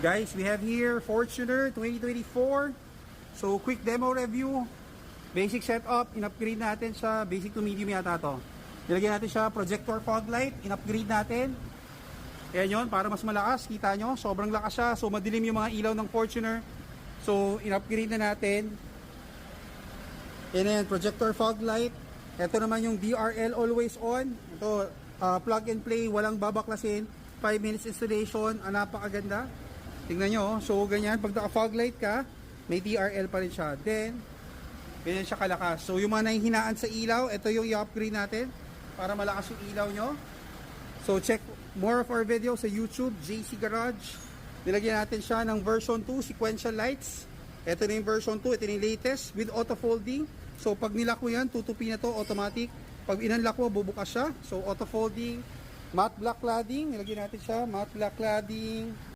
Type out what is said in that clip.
Guys, we have here Fortuner 2024. So, quick demo review. Basic setup, in-upgrade natin sa basic to medium yata to. Nilagyan natin siya projector fog light, in-upgrade natin. Ayan yun, para mas malakas, kita nyo, sobrang lakas siya. So, madilim yung mga ilaw ng Fortuner. So, in-upgrade na natin. And then, projector fog light. Ito naman yung DRL always on. Ito, plug and play, walang babaklasin. 5 minutes installation, napakaganda. Tingnan nyo, so ganyan, pag naka-fog light ka, may DRL pa rin siya. Then, ganyan siya kalakas. So, yung mga nahihinaan sa ilaw, ito yung i-upgrade natin para malakas yung ilaw nyo. So, check more of our video sa YouTube, JC Garage. Nilagyan natin siya ng version 2, sequential lights. Ito na yung version 2, ito na yung latest with auto folding. So, pag nilak mo yan, tutupi na to automatic. Pag inunlock mo, bubukas siya. So, auto folding, matte black cladding. Nilagyan natin siya, matte black cladding.